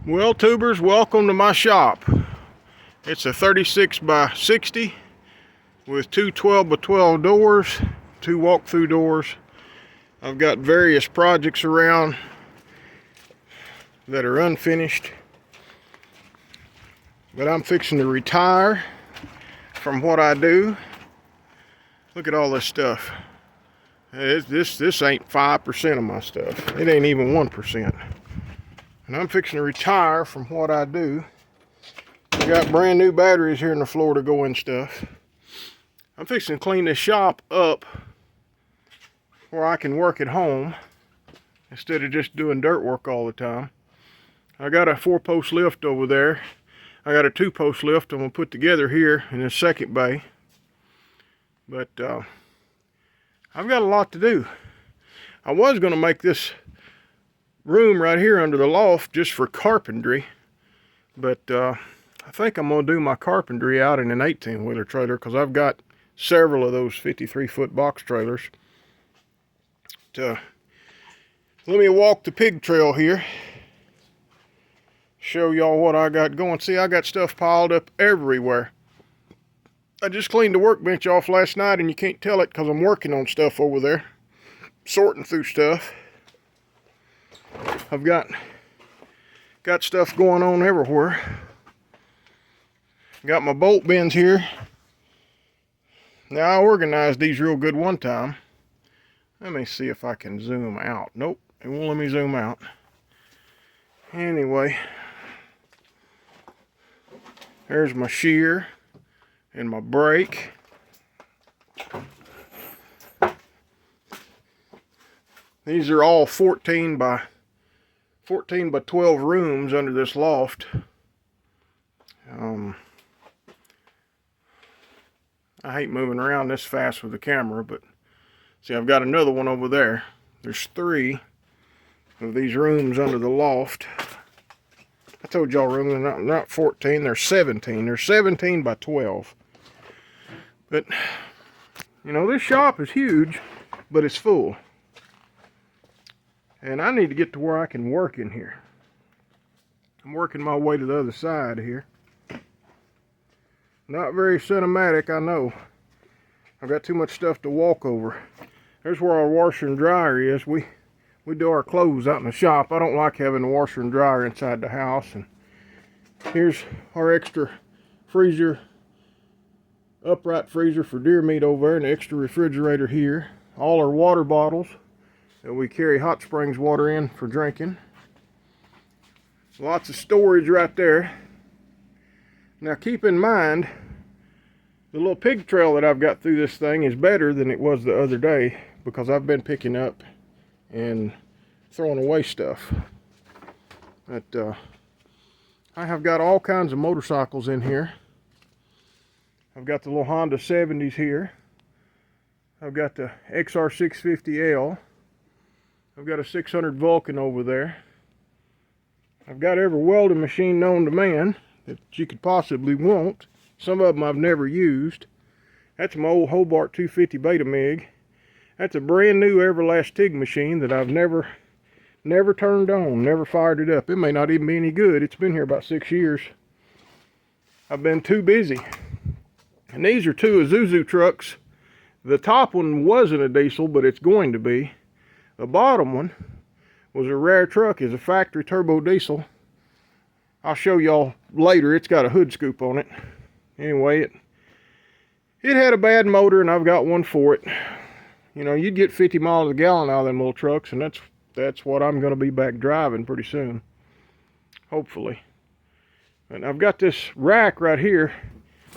Well, tubers, welcome to my shop. It's a 36 by 60 with two 12 by 12 doors, two walk-through doors. I've got various projects around that are unfinished, but I'm fixing to retire from what I do. Look at all this stuff. This ain't 5% of my stuff. It ain't even 1%. And I'm fixing to retire from what I do. I got brand new batteries here in the floor to go in stuff. I'm fixing to clean this shop up where I can work at home instead of just doing dirt work all the time. I got a 4-post lift over there. I got a 2-post lift I'm gonna put together here in the second bay. But I've got a lot to do. I was gonna make this room right here under the loft just for carpentry, but I think I'm gonna do my carpentry out in an 18-wheeler trailer because I've got several of those 53-foot box trailers. Let me walk the pig trail here, show y'all what I got going. See, I got stuff piled up everywhere. I just cleaned the workbench off last night, and you can't tell it because I'm working on stuff over there, sorting through stuff. I've got stuff going on everywhere. Got my bolt bins here. Now, I organized these real good one time. Let me see if I can zoom out. Nope, it won't let me zoom out. Anyway, there's my shear and my brake. These are all 14 by 12 rooms under this loft. I hate moving around this fast with the camera, but see, I've got another one over there. There's 3 of these rooms under the loft. I told y'all rooms are not 14, they're 17. They're 17 by 12. But, you know, this shop is huge, but it's full. And I need to get to where I can work in here. I'm working my way to the other side here. Not very cinematic, I know. I've got too much stuff to walk over. There's where our washer and dryer is. We do our clothes out in the shop. I don't like having the washer and dryer inside the house. And here's our extra freezer, upright freezer for deer meat over there, and an extra refrigerator here. All our water bottles that we carry hot springs water in for drinking. Lots of storage right there. Now keep in mind, the little pig trail that I've got through this thing is better than it was the other day because I've been picking up and throwing away stuff. But I have got all kinds of motorcycles in here. I've got the little Honda 70s here. I've got the XR650L. I've got a 600 Vulcan over there. I've got every welding machine known to man that you could possibly want. Some of them I've never used. That's my old Hobart 250 Beta MIG. That's a brand new Everlast TIG machine that I've never turned on, never fired it up. It may not even be any good. It's been here about 6 years. I've been too busy. And these are 2 Isuzu trucks. The top one wasn't a diesel, but it's going to be. The bottom one was a rare truck. It's a factory turbo diesel. I'll show y'all later. It's got a hood scoop on it. Anyway, it had a bad motor, and I've got one for it. You know, you'd get 50 miles a gallon out of them little trucks, and that's what I'm going to be back driving pretty soon, hopefully. And I've got this rack right here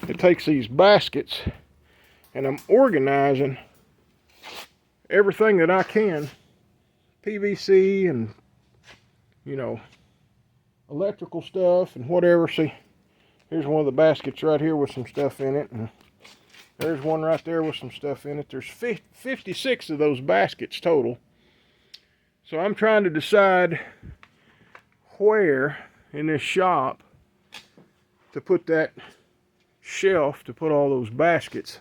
that takes these baskets, and I'm organizing everything that I can, PVC and, you know, electrical stuff and whatever. See, here's one of the baskets right here with some stuff in it, and there's one right there with some stuff in it. There's 56 of those baskets total. So I'm trying to decide where in this shop to put that shelf to put all those baskets.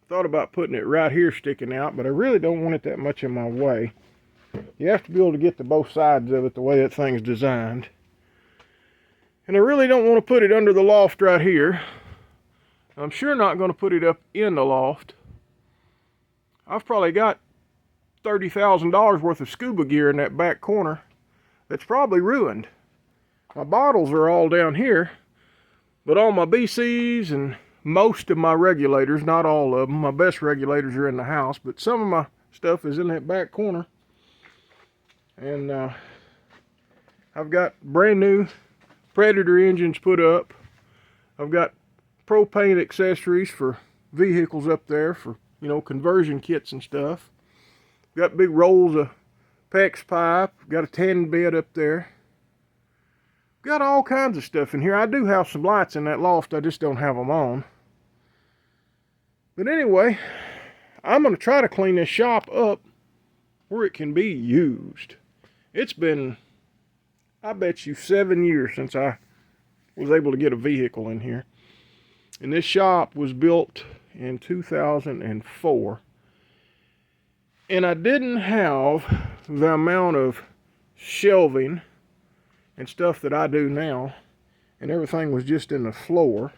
Thought about putting it right here sticking out, but I really don't want it that much in my way. You have to be able to get to both sides of it the way that thing's designed. And I really don't want to put it under the loft right here. I'm sure not going to put it up in the loft. I've probably got $30,000 worth of scuba gear in that back corner that's probably ruined. My bottles are all down here, but all my BCs and most of my regulators, not all of them, my best regulators are in the house, but some of my stuff is in that back corner. And I've got brand new Predator engines put up. I've got propane accessories for vehicles up there for, you know, conversion kits and stuff. Got big rolls of PEX pipe. Got a tanning bed up there. Got all kinds of stuff in here. I do have some lights in that loft. I just don't have them on. But anyway, I'm going to try to clean this shop up where it can be used. It's been, I bet you, 7 years since I was able to get a vehicle in here. And this shop was built in 2004. And I didn't have the amount of shelving and stuff that I do now. And everything was just in the floor.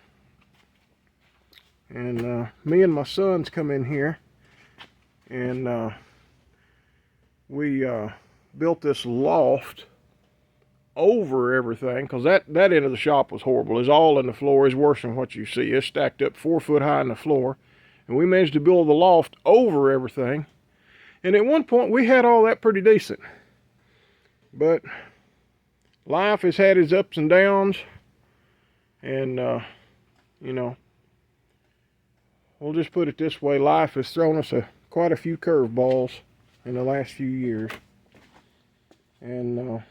And me and my sons come in here. And we built this loft over everything. Because that end of the shop was horrible. It's all in the floor. It's worse than what you see. It's stacked up 4 foot high in the floor. And we managed to build the loft over everything. And at one point, we had all that pretty decent. But life has had its ups and downs. And, you know, we'll just put it this way. Life has thrown us quite a few curveballs in the last few years. And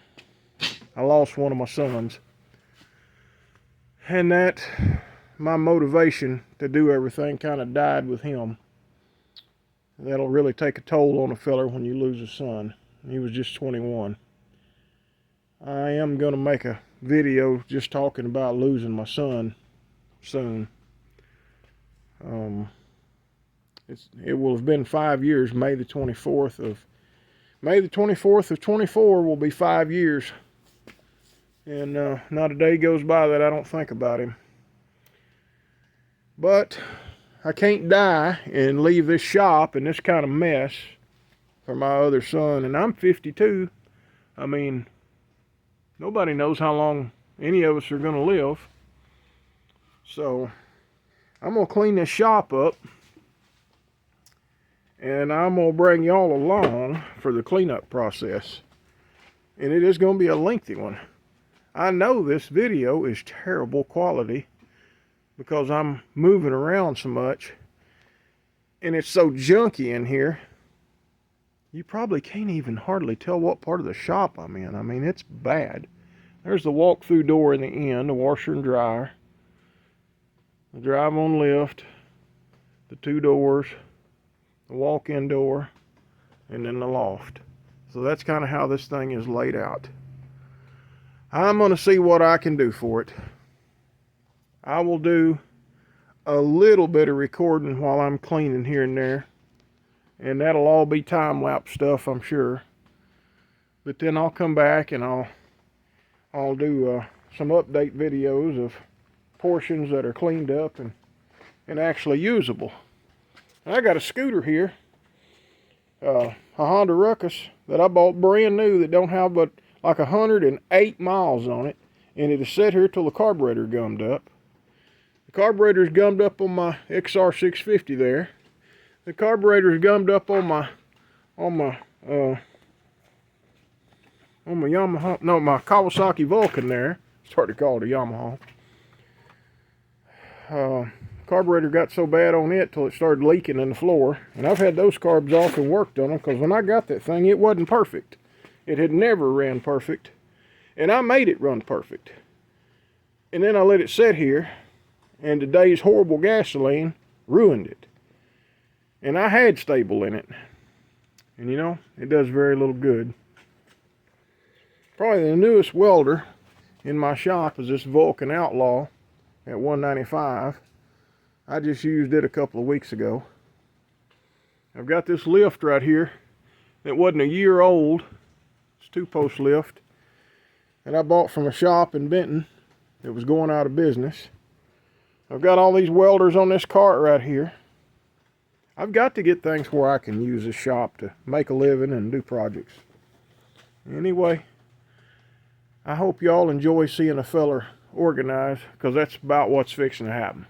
I lost one of my sons. And that, my motivation to do everything kind of died with him. That'll really take a toll on a feller when you lose a son. He was just 21. I am going to make a video just talking about losing my son soon. It will have been 5 years. May the 24th of 24 will be 5 years. And not a day goes by that I don't think about him. But I can't die and leave this shop in this kind of mess for my other son. And I'm 52. I mean, nobody knows how long any of us are going to live. So I'm going to clean this shop up. And I'm going to bring y'all along for the cleanup process. And it is going to be a lengthy one. I know this video is terrible quality, because I'm moving around so much and it's so junky in here, you probably can't even hardly tell what part of the shop I'm in. I mean, it's bad. There's the walk-through door in the end, the washer and dryer, the drive-on lift, the 2 doors, the walk-in door, and then the loft. So that's kind of how this thing is laid out. I'm going to see what I can do for it. I will do a little bit of recording while I'm cleaning here and there. And that'll all be time-lapse stuff, I'm sure. But then I'll come back and I'll do some update videos of portions that are cleaned up and actually usable. And I got a scooter here. A Honda Ruckus that I bought brand new that don't have but like 108 miles on it. And it is set here till the carburetor gummed up. Carburetor's gummed up on my XR650 there. The carburetor's gummed up on my Yamaha, no, my Kawasaki Vulcan there. It's hard to call it a Yamaha. Carburetor got so bad on it till it started leaking in the floor. And I've had those carbs off and worked on them, because when I got that thing, it wasn't perfect. It had never ran perfect. And I made it run perfect. And then I let it sit here. And today's horrible gasoline ruined it. And I had stable in it. And you know, it does very little good. Probably the newest welder in my shop is this Vulcan Outlaw at 195. I just used it a couple of weeks ago. I've got this lift right here that wasn't a year old. It's 2-post lift. And I bought from a shop in Benton. It was going out of business. I've got all these welders on this cart right here. I've got to get things where I can use this shop to make a living and do projects. Anyway, I hope y'all enjoy seeing a feller organize, because that's about what's fixing to happen.